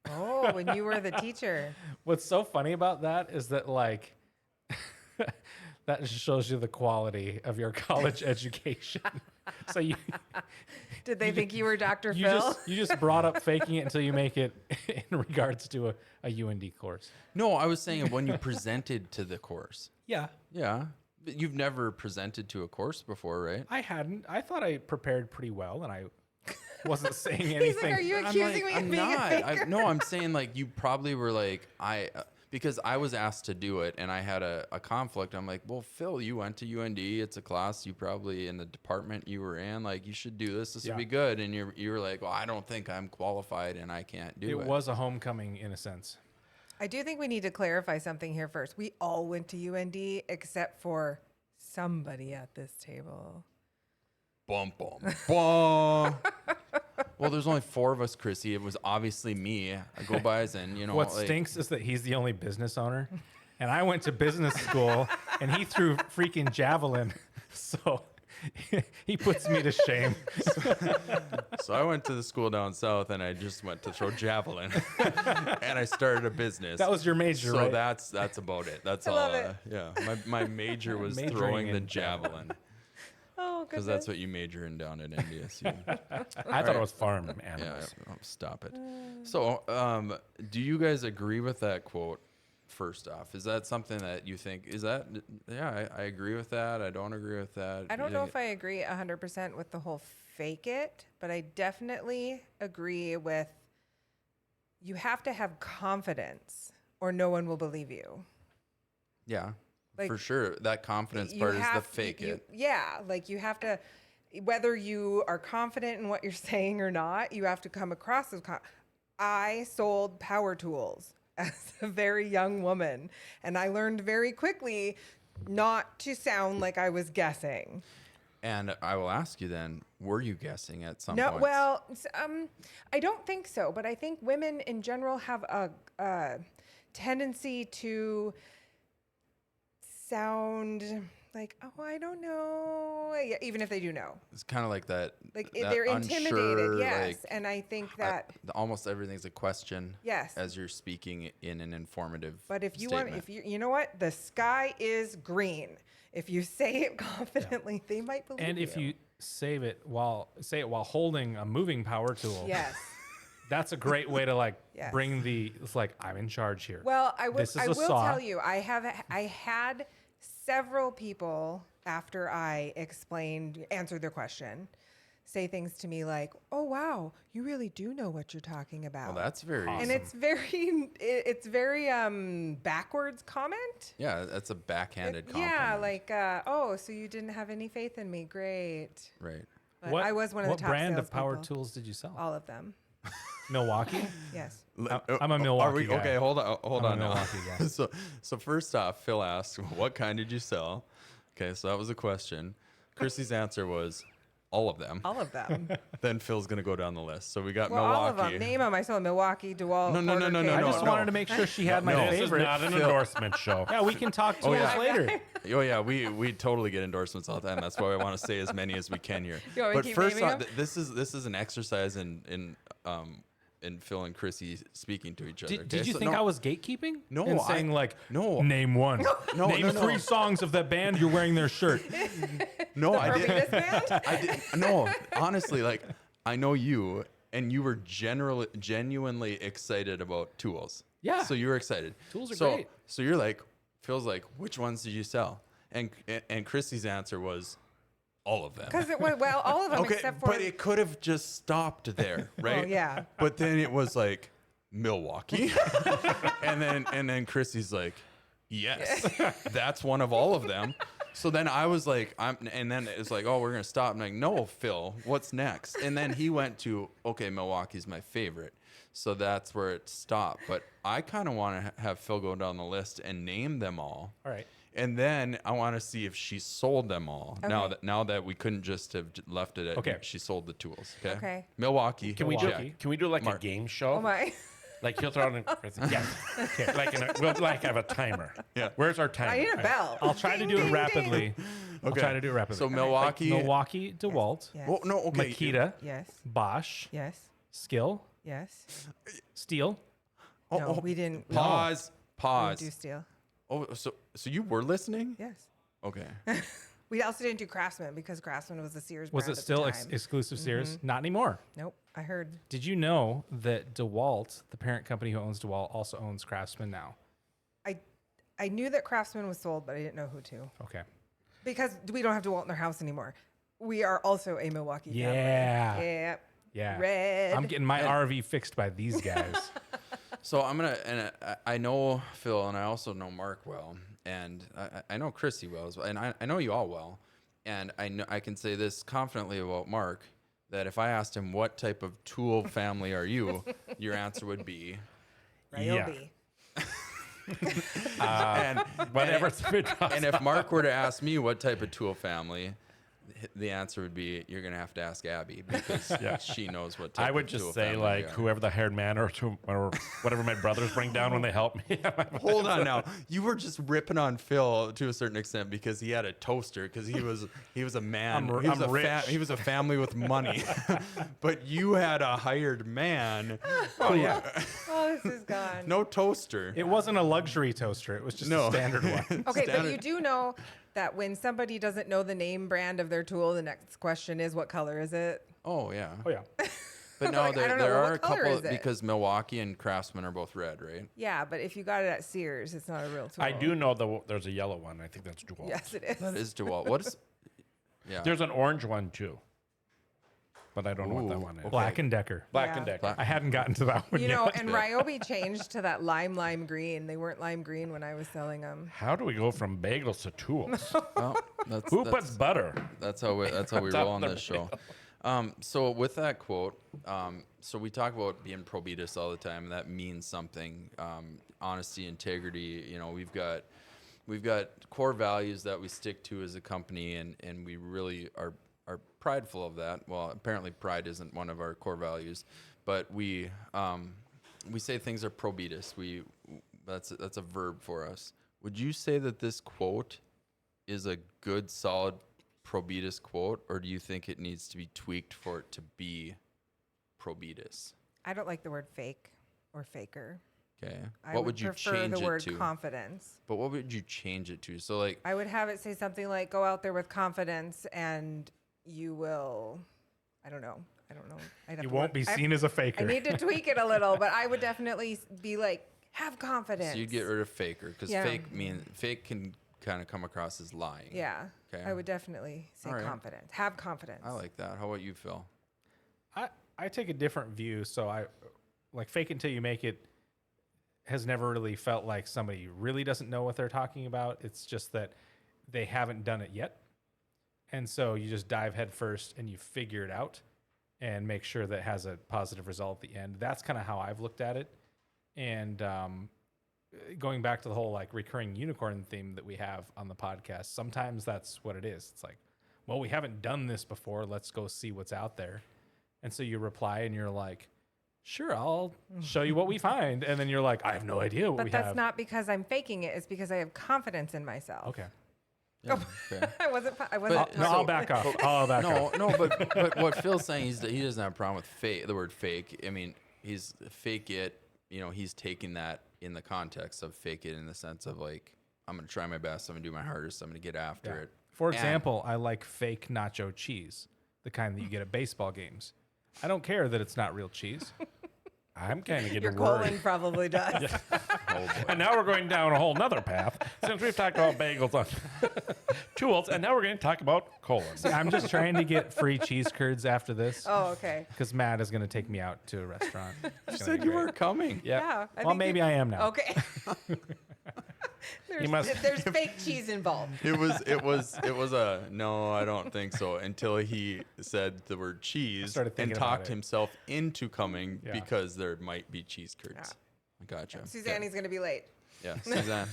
[SPEAKER 4] Oh, when you were the teacher.
[SPEAKER 2] What's so funny about that is that like that just shows you the quality of your college education. So you
[SPEAKER 4] Did they think you were Dr.
[SPEAKER 2] you
[SPEAKER 4] Phil?
[SPEAKER 2] just brought up faking it until you make it in regards to a UND course.
[SPEAKER 1] No, I was saying when you presented to the course.
[SPEAKER 2] Yeah,
[SPEAKER 1] Yeah. But you've never presented to a course before, right?
[SPEAKER 2] I hadn't. I thought I prepared pretty well, and I wasn't saying
[SPEAKER 4] He's
[SPEAKER 2] anything.
[SPEAKER 4] like, are you accusing me of
[SPEAKER 1] I'm
[SPEAKER 4] being
[SPEAKER 1] not.
[SPEAKER 4] a faker?
[SPEAKER 1] No, I'm saying like you probably were like because I was asked to do it and I had a conflict. I'm like, well, Phil, you went to UND. It's a class you probably in the department you were in. Like, you should do this. This
[SPEAKER 2] Yeah.
[SPEAKER 1] would be good. And you were like, well, I don't think I'm qualified and I can't do it.
[SPEAKER 2] It was a homecoming in a sense.
[SPEAKER 4] I do think we need to clarify something here first. We all went to UND except for somebody at this table.
[SPEAKER 1] Bum, bum, bum. Well, there's only 4 of us, Chrissy. It was obviously me. I go by as in,
[SPEAKER 2] What
[SPEAKER 1] like,
[SPEAKER 2] stinks is that he's the only business owner, and I went to business school, and he threw freaking javelin, so he puts me to shame.
[SPEAKER 1] So I went to the school down south and I just went to throw javelin and I started a business.
[SPEAKER 2] That was your major,
[SPEAKER 1] So
[SPEAKER 2] right?
[SPEAKER 1] that's about it. That's
[SPEAKER 4] I
[SPEAKER 1] all.
[SPEAKER 4] love it.
[SPEAKER 1] Yeah. My major was
[SPEAKER 2] Majoring
[SPEAKER 1] throwing the
[SPEAKER 2] in
[SPEAKER 1] javelin
[SPEAKER 4] Oh,
[SPEAKER 1] because that's what you major in down at NDSU.
[SPEAKER 3] I thought it was farm
[SPEAKER 1] Yeah,
[SPEAKER 3] animals.
[SPEAKER 1] stop it. So, do you guys agree with that quote? First off, is that something that you think is that? Yeah, I agree with that. I don't agree with that.
[SPEAKER 4] I don't know if I agree 100% with the whole fake it, but I definitely agree with you have to have confidence or no one will believe you.
[SPEAKER 1] Yeah,
[SPEAKER 4] Like,
[SPEAKER 1] for sure. That confidence
[SPEAKER 4] You
[SPEAKER 1] part is the
[SPEAKER 4] have-
[SPEAKER 1] fake
[SPEAKER 4] you-
[SPEAKER 1] it.
[SPEAKER 4] Yeah, like you have to, whether you are confident in what you're saying or not, you have to come across as. I sold power tools as a very young woman, and I learned very quickly not to sound like I was guessing.
[SPEAKER 1] And I will ask you then: were you guessing at some
[SPEAKER 4] No,
[SPEAKER 1] point?
[SPEAKER 4] well, I don't think so, but I think women in general have a tendency to sound like, oh, I don't know, yeah, even if they do know.
[SPEAKER 1] it's kind of like that.
[SPEAKER 4] Like
[SPEAKER 1] that
[SPEAKER 4] they're intimidated,
[SPEAKER 1] unsure,
[SPEAKER 4] yes.
[SPEAKER 1] like,
[SPEAKER 4] And I think that,
[SPEAKER 1] almost everything's a question.
[SPEAKER 4] yes.
[SPEAKER 1] As you're speaking in an informative.
[SPEAKER 4] But if you
[SPEAKER 1] statement.
[SPEAKER 4] want, you know what, the sky is green. If you say it confidently, they might believe
[SPEAKER 2] And if you say it while holding a moving power tool,
[SPEAKER 4] yes.
[SPEAKER 2] that's a great way to like
[SPEAKER 4] Yes.
[SPEAKER 2] bring it's like I'm in charge here.
[SPEAKER 4] Well, I will.
[SPEAKER 2] This is
[SPEAKER 4] I
[SPEAKER 2] a
[SPEAKER 4] will
[SPEAKER 2] saw.
[SPEAKER 4] tell you, I had several people after I answered their question, say things to me like, "Oh wow, you really do know what you're talking about."
[SPEAKER 1] Well, that's very.
[SPEAKER 4] and it's very backwards comment.
[SPEAKER 1] Yeah, that's a backhanded compliment.
[SPEAKER 4] Yeah, like oh, so you didn't have any faith in me? Great.
[SPEAKER 1] Right.
[SPEAKER 4] But I was one of the top
[SPEAKER 2] What brand of power
[SPEAKER 4] salespeople.
[SPEAKER 2] tools did you sell?
[SPEAKER 4] All of them.
[SPEAKER 2] Milwaukee.
[SPEAKER 4] Yes.
[SPEAKER 2] I'm a
[SPEAKER 1] Are
[SPEAKER 2] Milwaukee guy.
[SPEAKER 1] Okay, hold on
[SPEAKER 2] I'm a
[SPEAKER 1] now.
[SPEAKER 2] Milwaukee guy.
[SPEAKER 1] So first off, Phil asked, "What kind did you sell?" Okay, so that was a question. Chrissy's answer was all of them.
[SPEAKER 4] All of them.
[SPEAKER 1] Then Phil's gonna go down the list. So we got
[SPEAKER 4] Well,
[SPEAKER 1] Milwaukee.
[SPEAKER 4] all of them. Name them. I saw Milwaukee, DeWalt.
[SPEAKER 1] No,
[SPEAKER 4] Porter
[SPEAKER 1] no,
[SPEAKER 4] Cable.
[SPEAKER 2] I just
[SPEAKER 1] no.
[SPEAKER 2] wanted to make sure she had my
[SPEAKER 3] This is
[SPEAKER 2] favorite.
[SPEAKER 3] not an endorsement show.
[SPEAKER 2] Yeah, we can talk tools
[SPEAKER 1] yeah.
[SPEAKER 2] later.
[SPEAKER 1] Oh yeah, we totally get endorsements all the time. That's why I want to say as many as we can here.
[SPEAKER 4] You want me to
[SPEAKER 1] But
[SPEAKER 4] keep
[SPEAKER 1] first
[SPEAKER 4] naming
[SPEAKER 1] off,
[SPEAKER 4] them?
[SPEAKER 1] this is an exercise in Phil and Chrissy speaking to each other.
[SPEAKER 2] Did you think I was gatekeeping?
[SPEAKER 1] No,
[SPEAKER 2] and saying like,
[SPEAKER 1] no.
[SPEAKER 2] name one.
[SPEAKER 1] No,
[SPEAKER 2] name
[SPEAKER 1] no.
[SPEAKER 2] 3 songs of that band you're wearing their shirt.
[SPEAKER 1] No, I didn't.
[SPEAKER 4] Barbados band?
[SPEAKER 1] I did no, honestly, like I know you, and you were genuinely excited about tools.
[SPEAKER 2] Yeah.
[SPEAKER 1] So you were excited.
[SPEAKER 2] Tools are
[SPEAKER 1] so,
[SPEAKER 2] great.
[SPEAKER 1] So you're like, Phil's like, which ones did you sell? And Chrissy's answer was, all of them.
[SPEAKER 4] Because it was, well, all of them
[SPEAKER 1] Okay,
[SPEAKER 4] except for.
[SPEAKER 1] but it could have just stopped there, right?
[SPEAKER 4] yeah.
[SPEAKER 1] But then it was like Milwaukee, and then Chrissy's like, yes, that's one of all of them. So then I was like, and then it's like, oh, we're gonna stop. I'm like, no, Phil, what's next? And then he went to, okay, Milwaukee's my favorite. So that's where it stopped. But I kind of want to have Phil go down the list and name them all.
[SPEAKER 2] All right.
[SPEAKER 1] And then I want to see if she sold them all. Now that we couldn't just have left it at
[SPEAKER 2] Okay.
[SPEAKER 1] she sold the tools. Okay.
[SPEAKER 4] Okay.
[SPEAKER 1] Milwaukee.
[SPEAKER 3] Can we do like
[SPEAKER 1] Mark.
[SPEAKER 3] a game show?
[SPEAKER 4] Oh my.
[SPEAKER 3] Like he'll throw it in. Yes. Okay. We'll like have a timer.
[SPEAKER 1] Yeah.
[SPEAKER 3] Where's our timer?
[SPEAKER 4] I need a bell.
[SPEAKER 2] I'll try to
[SPEAKER 4] Ding,
[SPEAKER 2] do it
[SPEAKER 4] ding,
[SPEAKER 2] rapidly. I'll
[SPEAKER 1] Okay.
[SPEAKER 2] try to do it rapidly.
[SPEAKER 1] So Milwaukee.
[SPEAKER 2] Milwaukee, DeWalt,
[SPEAKER 4] Yes.
[SPEAKER 1] Oh no. Okay.
[SPEAKER 2] Makita,
[SPEAKER 4] Yes.
[SPEAKER 2] Bosch,
[SPEAKER 4] Yes.
[SPEAKER 2] Skill,
[SPEAKER 4] Yes.
[SPEAKER 2] Steel.
[SPEAKER 1] Oh,
[SPEAKER 4] No,
[SPEAKER 1] oh,
[SPEAKER 4] we didn't.
[SPEAKER 1] Pause.
[SPEAKER 4] We
[SPEAKER 1] Pause.
[SPEAKER 4] didn't do steel.
[SPEAKER 1] Oh, so you were listening?
[SPEAKER 4] Yes.
[SPEAKER 1] Okay.
[SPEAKER 4] We also didn't do Craftsman because Craftsman was the Sears
[SPEAKER 2] Was
[SPEAKER 4] brand
[SPEAKER 2] it
[SPEAKER 4] at
[SPEAKER 2] still
[SPEAKER 4] the time.
[SPEAKER 2] exclusive Sears? Not anymore.
[SPEAKER 4] Nope. I heard.
[SPEAKER 2] Did you know that DeWalt, the parent company who owns DeWalt, also owns Craftsman now?
[SPEAKER 4] I knew that Craftsman was sold, but I didn't know who to.
[SPEAKER 2] Okay.
[SPEAKER 4] Because we don't have DeWalt in our house anymore. We are also a Milwaukee family.
[SPEAKER 2] Yeah.
[SPEAKER 4] Yeah.
[SPEAKER 2] Yeah.
[SPEAKER 4] Red.
[SPEAKER 2] I'm getting my RV fixed by these guys.
[SPEAKER 1] So I'm gonna, and I know Phil, and I also know Mark well, and I know Chrissy well as well, and I know you all well, and I know I can say this confidently about Mark, that if I asked him what type of tool family are you, your answer would be,
[SPEAKER 4] Ryobi.
[SPEAKER 1] and
[SPEAKER 3] Whatever.
[SPEAKER 1] and if Mark were to ask me what type of tool family, the answer would be, you're gonna have to ask Abby because she knows what type
[SPEAKER 3] I would
[SPEAKER 1] of tool
[SPEAKER 3] just say
[SPEAKER 1] family
[SPEAKER 3] like
[SPEAKER 1] we are.
[SPEAKER 3] whoever the hired man or whatever my brothers bring down when they help me.
[SPEAKER 1] Hold on now. You were just ripping on Phil to a certain extent because he had a toaster because he was a man.
[SPEAKER 2] I'm
[SPEAKER 1] he was
[SPEAKER 2] rich.
[SPEAKER 1] He was a family with money. But you had a hired man.
[SPEAKER 3] Oh yeah.
[SPEAKER 4] Oh, this is gone.
[SPEAKER 1] No toaster.
[SPEAKER 2] It wasn't a luxury toaster. It was just
[SPEAKER 1] No.
[SPEAKER 2] a standard one.
[SPEAKER 4] Okay, but
[SPEAKER 1] Standard-
[SPEAKER 4] you do know that when somebody doesn't know the name brand of their tool, the next question is, what color is it?
[SPEAKER 1] Oh yeah.
[SPEAKER 2] Oh, yeah.
[SPEAKER 1] But no,
[SPEAKER 4] Like, I don't know,
[SPEAKER 1] there
[SPEAKER 4] well,
[SPEAKER 1] are a
[SPEAKER 4] what color
[SPEAKER 1] couple
[SPEAKER 4] is it?
[SPEAKER 1] because Milwaukee and Craftsman are both red, right?
[SPEAKER 4] Yeah, but if you got it at Sears, it's not a real tool.
[SPEAKER 3] I do know there's a yellow one. I think that's DeWalt.
[SPEAKER 4] Yes, it is.
[SPEAKER 1] That is DeWalt. What is? Yeah.
[SPEAKER 3] There's an orange one too, but I don't know what that
[SPEAKER 1] Ooh,
[SPEAKER 3] one is.
[SPEAKER 1] okay.
[SPEAKER 2] Black and Decker.
[SPEAKER 3] Black
[SPEAKER 4] Yeah.
[SPEAKER 3] and Decker.
[SPEAKER 1] Black-
[SPEAKER 2] I hadn't gotten to that one
[SPEAKER 4] You
[SPEAKER 2] yet.
[SPEAKER 4] know, and Ryobi changed to that lime green. They weren't lime green when I was selling them.
[SPEAKER 3] How do we go from bagels to tools?
[SPEAKER 1] Well, that's,
[SPEAKER 3] Who
[SPEAKER 1] that's,
[SPEAKER 3] puts butter?
[SPEAKER 1] That's how we roll on this show. So with that quote, so we talk about being pro Beatus all the time, and that means something. Honesty, integrity. You know, we've got core values that we stick to as a company, and we really are prideful of that. Well, apparently pride isn't one of our core values, but we say things are pro Beatus. That's a verb for us. Would you say that this quote is a good, solid pro Beatus quote, or do you think it needs to be tweaked for it to be pro Beatus?
[SPEAKER 4] I don't like the word fake or faker.
[SPEAKER 1] Okay.
[SPEAKER 4] I
[SPEAKER 1] What would you
[SPEAKER 4] prefer
[SPEAKER 1] change
[SPEAKER 4] the
[SPEAKER 1] it
[SPEAKER 4] word
[SPEAKER 1] to?
[SPEAKER 4] confidence.
[SPEAKER 1] But what would you change it to? So like,
[SPEAKER 4] I would have it say something like, go out there with confidence and you will, I don't know. I'd have
[SPEAKER 2] You
[SPEAKER 4] to
[SPEAKER 2] won't
[SPEAKER 4] work-
[SPEAKER 2] be
[SPEAKER 4] I-
[SPEAKER 2] seen as a faker.
[SPEAKER 4] I need to tweak it a little, but I would definitely be like, have confidence.
[SPEAKER 1] so you'd get rid of faker because
[SPEAKER 4] Yeah.
[SPEAKER 1] fake can kind of come across as lying.
[SPEAKER 4] Yeah.
[SPEAKER 1] Okay.
[SPEAKER 4] I would definitely say
[SPEAKER 1] All right.
[SPEAKER 4] confidence. Have confidence.
[SPEAKER 1] I like that. How about you, Phil?
[SPEAKER 2] I take a different view. So I like fake it until you make it has never really felt like somebody really doesn't know what they're talking about. It's just that they haven't done it yet. And so you just dive head first and you figure it out and make sure that it has a positive result at the end. That's kind of how I've looked at it. And going back to the whole like recurring unicorn theme that we have on the podcast, sometimes that's what it is. It's like, well, we haven't done this before. Let's go see what's out there. And so you reply and you're like, sure, I'll show you what we find. And then you're like, I have no idea what
[SPEAKER 4] but
[SPEAKER 2] we
[SPEAKER 4] that's
[SPEAKER 2] have.
[SPEAKER 4] not because I'm faking it. It's because I have confidence in myself.
[SPEAKER 2] Okay.
[SPEAKER 1] Yeah, okay.
[SPEAKER 4] I wasn't. I wasn't.
[SPEAKER 1] But-
[SPEAKER 2] No, I'll back off. I'll back off.
[SPEAKER 1] No, but what Phil's saying is that he doesn't have a problem with fake. The word fake. I mean, he's fake it. You know, he's taking that in the context of fake it in the sense of like, I'm gonna try my best. I'm gonna do my hardest. I'm gonna get after
[SPEAKER 2] Yeah.
[SPEAKER 1] it.
[SPEAKER 2] For
[SPEAKER 1] And-
[SPEAKER 2] example, I like fake nacho cheese, the kind that you get at baseball games. I don't care that it's not real cheese.
[SPEAKER 3] I'm kind of
[SPEAKER 4] Your
[SPEAKER 3] getting
[SPEAKER 4] colon
[SPEAKER 3] worried.
[SPEAKER 4] probably does.
[SPEAKER 1] Oh boy.
[SPEAKER 3] And now we're going down a whole nother path since we've talked about bagels on tools, and now we're going to talk about colons.
[SPEAKER 2] I'm just trying to get free cheese curds after this
[SPEAKER 4] Oh, okay.
[SPEAKER 2] because Matt is going to take me out to a restaurant.
[SPEAKER 1] You
[SPEAKER 2] It's gonna
[SPEAKER 1] said
[SPEAKER 2] be
[SPEAKER 1] you
[SPEAKER 2] great.
[SPEAKER 1] were coming.
[SPEAKER 3] Yeah.
[SPEAKER 4] Yeah.
[SPEAKER 2] Well,
[SPEAKER 4] think
[SPEAKER 2] maybe
[SPEAKER 4] you-
[SPEAKER 2] I am now.
[SPEAKER 4] Okay. there's,
[SPEAKER 3] must-
[SPEAKER 4] there's fake cheese involved.
[SPEAKER 1] It was a no, I don't think so, until he said the word cheese
[SPEAKER 2] started
[SPEAKER 1] and
[SPEAKER 2] thinking about
[SPEAKER 1] talked
[SPEAKER 2] it.
[SPEAKER 1] himself into coming
[SPEAKER 2] Yeah.
[SPEAKER 1] because there might be cheese curds.
[SPEAKER 4] Yeah.
[SPEAKER 1] I gotcha.
[SPEAKER 4] Suzanne's going to be late.
[SPEAKER 1] Yeah, Suzanne.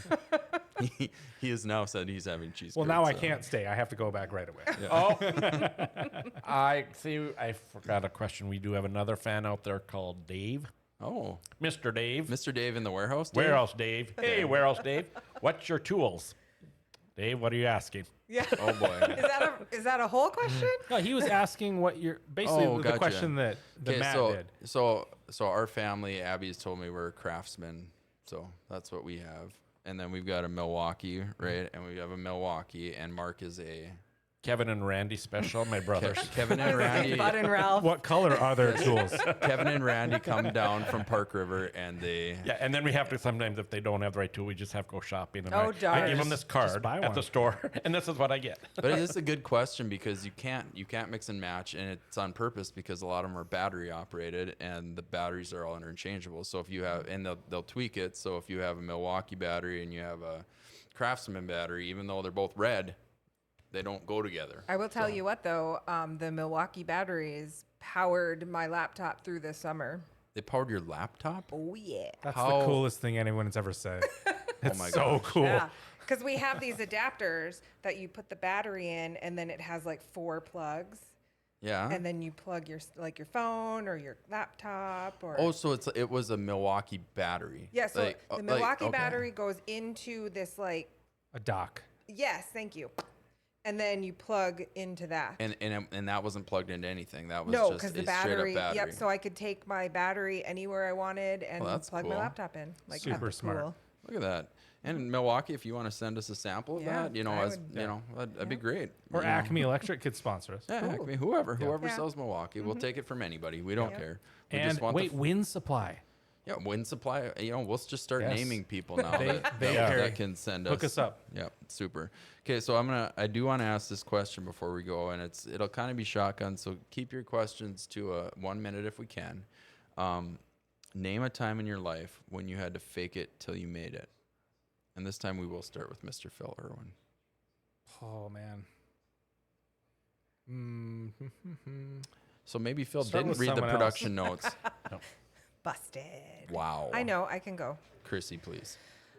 [SPEAKER 1] he has now said he's having cheese
[SPEAKER 2] Well,
[SPEAKER 1] curds.
[SPEAKER 2] now I
[SPEAKER 1] so-
[SPEAKER 2] can't stay. I have to go back right away.
[SPEAKER 3] Oh, I see. I forgot a question. We do have another fan out there called Dave.
[SPEAKER 1] Oh,
[SPEAKER 3] Mr. Dave.
[SPEAKER 1] Mr. Dave in the warehouse. Dave?
[SPEAKER 3] Warehouse Dave. Hey, Warehouse Dave. What's your tools? Dave, what are you asking?
[SPEAKER 4] Yeah.
[SPEAKER 1] Oh boy.
[SPEAKER 4] Is that a whole question?
[SPEAKER 2] No, he was asking what you're basically
[SPEAKER 1] Oh,
[SPEAKER 2] the
[SPEAKER 1] gotcha.
[SPEAKER 2] question that
[SPEAKER 1] Okay,
[SPEAKER 2] Matt
[SPEAKER 1] so
[SPEAKER 2] did.
[SPEAKER 1] so our family, Abby's told me we're craftsmen, so that's what we have. and then we've got a Milwaukee, right? And we have a Milwaukee, and Mark is a
[SPEAKER 3] Kevin and Randy special, my brothers.
[SPEAKER 1] Kevin and Randy.
[SPEAKER 4] Bud and Ralph.
[SPEAKER 2] What color are their tools?
[SPEAKER 1] Kevin and Randy come down from Park River, and they
[SPEAKER 3] Yeah, and then we have to sometimes, if they don't have the right tool, we just have to go shopping. And
[SPEAKER 4] Oh,
[SPEAKER 3] I
[SPEAKER 4] darn.
[SPEAKER 3] give them this card
[SPEAKER 2] buy
[SPEAKER 3] at
[SPEAKER 2] one.
[SPEAKER 3] the store, and this is what I get.
[SPEAKER 1] But it is a good question because you can't mix and match, and it's on purpose because a lot of them are battery operated, and the batteries are all interchangeable. So if you have, and they'll tweak it. So if you have a Milwaukee battery and you have a Craftsman battery, even though they're both red, they don't go together.
[SPEAKER 4] I will tell you what, though, the Milwaukee batteries powered my laptop through this summer.
[SPEAKER 1] They powered your laptop?
[SPEAKER 4] Oh, yeah.
[SPEAKER 2] That's
[SPEAKER 1] How-
[SPEAKER 2] the coolest thing anyone's ever said. It's
[SPEAKER 1] my
[SPEAKER 2] so
[SPEAKER 1] gosh.
[SPEAKER 2] cool.
[SPEAKER 4] Yeah. Because we have these adapters that you put the battery in, and then it has like 4 plugs.
[SPEAKER 1] Yeah.
[SPEAKER 4] And then you plug your phone or your laptop or
[SPEAKER 1] Oh, so it was a Milwaukee battery.
[SPEAKER 4] yeah. So the Milwaukee
[SPEAKER 1] okay.
[SPEAKER 4] battery goes into this like
[SPEAKER 2] A dock.
[SPEAKER 4] yes, thank you, and then you plug into that.
[SPEAKER 1] And that wasn't plugged into anything. That was
[SPEAKER 4] No,
[SPEAKER 1] just
[SPEAKER 4] because the
[SPEAKER 1] a straight up
[SPEAKER 4] battery.
[SPEAKER 1] battery.
[SPEAKER 4] Yep. So I could take my battery anywhere I wanted and
[SPEAKER 1] Well, that's
[SPEAKER 4] plug my
[SPEAKER 1] cool.
[SPEAKER 4] laptop in. Like
[SPEAKER 2] Super
[SPEAKER 4] that's
[SPEAKER 2] smart.
[SPEAKER 4] cool.
[SPEAKER 1] Look at that. And Milwaukee, if you want to send us a sample of
[SPEAKER 4] Yeah,
[SPEAKER 1] that,
[SPEAKER 4] I
[SPEAKER 1] as
[SPEAKER 4] would-
[SPEAKER 1] you know, that'd be great.
[SPEAKER 2] Or
[SPEAKER 1] You know.
[SPEAKER 2] Acme Electric could sponsor us.
[SPEAKER 1] Yeah, Acme, whoever
[SPEAKER 4] Yeah. Mm-hmm.
[SPEAKER 1] sells Milwaukee, we'll take it from anybody. We don't
[SPEAKER 4] Yep.
[SPEAKER 1] care. We
[SPEAKER 2] And
[SPEAKER 1] just want
[SPEAKER 2] wait,
[SPEAKER 1] the
[SPEAKER 2] Wind Supply.
[SPEAKER 1] wind supply. We'll just start
[SPEAKER 2] Yes.
[SPEAKER 1] naming people now
[SPEAKER 2] They-
[SPEAKER 1] that,
[SPEAKER 2] they
[SPEAKER 1] that
[SPEAKER 2] carry.
[SPEAKER 1] can send
[SPEAKER 2] Hook us up.
[SPEAKER 1] Yep, super. Okay, so I do want to ask this question before we go, and it'll kind of be shotgun. So keep your questions to 1 minute if we can. Name a time in your life when you had to fake it till you made it. And this time we will start with Mr. Phil Irwin.
[SPEAKER 2] Oh, man. Mm-hmm.
[SPEAKER 1] So maybe Phil
[SPEAKER 2] Start
[SPEAKER 1] didn't
[SPEAKER 2] with
[SPEAKER 1] read the
[SPEAKER 2] someone else.
[SPEAKER 1] production notes.
[SPEAKER 4] Busted.
[SPEAKER 1] Wow.
[SPEAKER 4] I know. I can go.
[SPEAKER 1] Chrissy, please.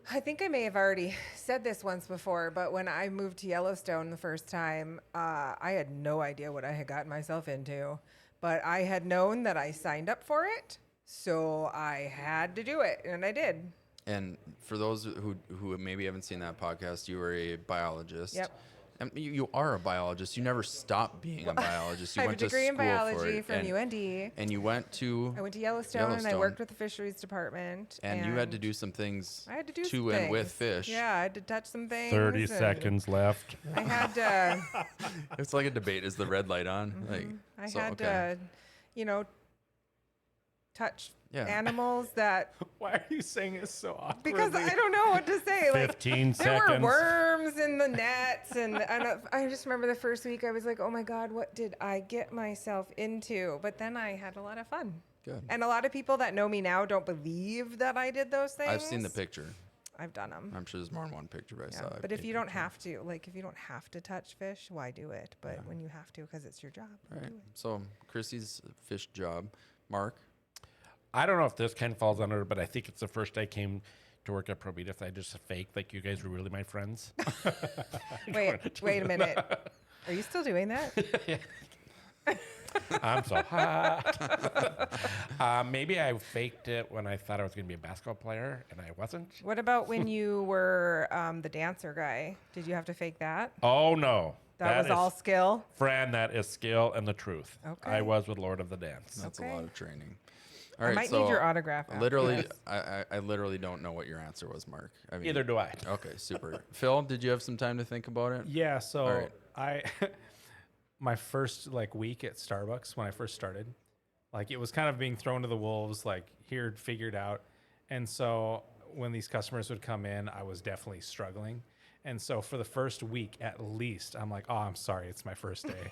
[SPEAKER 4] I think I may have already said this once before, but when I moved to Yellowstone the first time, I had no idea what I had gotten myself into. But I had known that I signed up for it, so I had to do it, and I did.
[SPEAKER 1] And for those who maybe haven't seen that podcast, you were a biologist.
[SPEAKER 4] Yep.
[SPEAKER 1] And you are a biologist. You never stopped being a biologist. You
[SPEAKER 4] I have a
[SPEAKER 1] went to
[SPEAKER 4] degree in
[SPEAKER 1] school for
[SPEAKER 4] biology
[SPEAKER 1] it.
[SPEAKER 4] from UND.
[SPEAKER 1] And you went to
[SPEAKER 4] I went to Yellowstone, and I worked with the fisheries department.
[SPEAKER 1] and you had to do some things
[SPEAKER 4] I had to do
[SPEAKER 1] to
[SPEAKER 4] some
[SPEAKER 1] and with
[SPEAKER 4] things.
[SPEAKER 1] fish.
[SPEAKER 4] Yeah, I had to touch some things.
[SPEAKER 3] 30
[SPEAKER 4] and
[SPEAKER 3] seconds left.
[SPEAKER 4] I had to.
[SPEAKER 1] It's like a debate. Is the red light on? Like
[SPEAKER 4] I
[SPEAKER 1] so,
[SPEAKER 4] had
[SPEAKER 1] okay.
[SPEAKER 4] to, touch
[SPEAKER 1] Yeah.
[SPEAKER 4] animals that
[SPEAKER 2] Why are you saying it so awkwardly?
[SPEAKER 4] because I don't know what to say. Like
[SPEAKER 3] 15
[SPEAKER 4] there were
[SPEAKER 3] seconds.
[SPEAKER 4] worms in the nets, and I just remember the first week I was like, oh my god, what did I get myself into? But then I had a lot of fun.
[SPEAKER 1] Good.
[SPEAKER 4] And a lot of people that know me now don't believe that I did those things.
[SPEAKER 1] I've seen the picture.
[SPEAKER 4] I've done them.
[SPEAKER 1] I'm sure there's more than one picture, but I
[SPEAKER 4] Yeah.
[SPEAKER 1] saw it.
[SPEAKER 4] But if you don't have to, if you don't have to touch fish, why do it? But when you have to, because it's your job.
[SPEAKER 1] Right.
[SPEAKER 4] do it.
[SPEAKER 1] So Chrissy's fish job. Mark.
[SPEAKER 3] I don't know if this kind of falls under, but I think it's the first day I came to work at Probitas. I just faked like you guys were really my friends.
[SPEAKER 4] Wait a minute. Are you still doing that?
[SPEAKER 3] I'm so hot. Maybe I faked it when I thought I was going to be a basketball player, and I wasn't.
[SPEAKER 4] What about when you were the dancer guy? Did you have to fake that?
[SPEAKER 3] Oh, no.
[SPEAKER 4] That was
[SPEAKER 3] is-
[SPEAKER 4] all skill.
[SPEAKER 3] Fran, that is skill and the truth.
[SPEAKER 4] Okay.
[SPEAKER 3] I was with Lord of the Dance.
[SPEAKER 1] That's
[SPEAKER 4] Okay.
[SPEAKER 1] a lot of training. All
[SPEAKER 4] I
[SPEAKER 1] right.
[SPEAKER 4] might
[SPEAKER 1] so
[SPEAKER 4] need your autograph. after
[SPEAKER 1] literally,
[SPEAKER 4] this.
[SPEAKER 1] I literally don't know what your answer was, Mark. I mean,
[SPEAKER 3] Either do I.
[SPEAKER 1] Okay, super. Phil, did you have some time to think about it?
[SPEAKER 2] Yeah, so
[SPEAKER 1] All right.
[SPEAKER 2] I my first week at Starbucks when I first started, it was kind of being thrown to the wolves, here figured out. And so when these customers would come in, I was definitely struggling. And so for the first week at least, I'm like, oh, I'm sorry, it's my first day.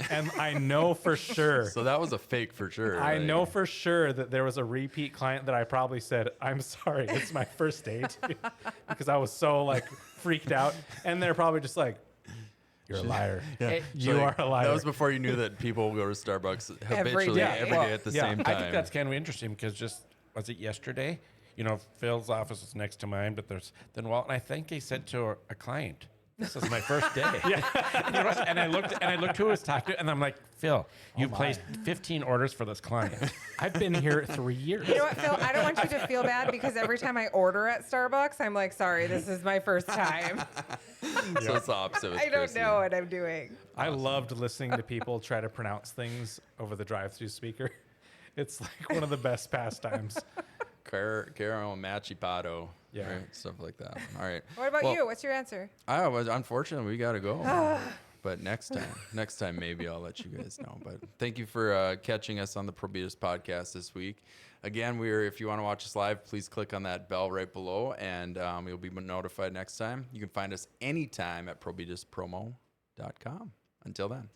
[SPEAKER 2] And I know for sure.
[SPEAKER 1] So that was a fake for sure.
[SPEAKER 2] I
[SPEAKER 1] like-
[SPEAKER 2] know for sure that there was a repeat client that I probably said, I'm sorry, it's my first day too, because I was so freaked out. And they're probably just like, you're a liar.
[SPEAKER 3] Hey,
[SPEAKER 2] You
[SPEAKER 1] So,
[SPEAKER 2] are a liar.
[SPEAKER 1] That was before you knew that people go to Starbucks habitually
[SPEAKER 4] day.
[SPEAKER 1] every day
[SPEAKER 2] Well,
[SPEAKER 1] at the
[SPEAKER 2] yeah.
[SPEAKER 1] same
[SPEAKER 3] I
[SPEAKER 1] time.
[SPEAKER 3] think that's kind of interesting because was it yesterday? Phil's office is next to mine, but then Walt, and I think he said to a client, "This is my first day." And I looked who was talking to, and I'm like, Phil, you placed 15 orders for this client.
[SPEAKER 2] I've been here 3 years.
[SPEAKER 4] You know what, Phil? I don't want you to feel bad because every time I order at Starbucks, I'm like, sorry, this is my first time.
[SPEAKER 1] So it's the opposite. With
[SPEAKER 4] I don't
[SPEAKER 1] Chrissy.
[SPEAKER 4] know what I'm doing.
[SPEAKER 2] I loved listening to people try to pronounce things over the drive-through speaker. It's one of the best pastimes.
[SPEAKER 1] caramel macchiato.
[SPEAKER 2] Yeah.
[SPEAKER 1] Right? Stuff like that. All right.
[SPEAKER 4] What about
[SPEAKER 1] Well,
[SPEAKER 4] you? What's your answer?
[SPEAKER 1] I was unfortunately we got to go. But next time maybe I'll let you guys know. But thank you for catching us on the Probitas podcast this week. Again, if you want to watch us live, please click on that bell right below, and you'll be notified next time. You can find us anytime at probitaspromo.com. Until then.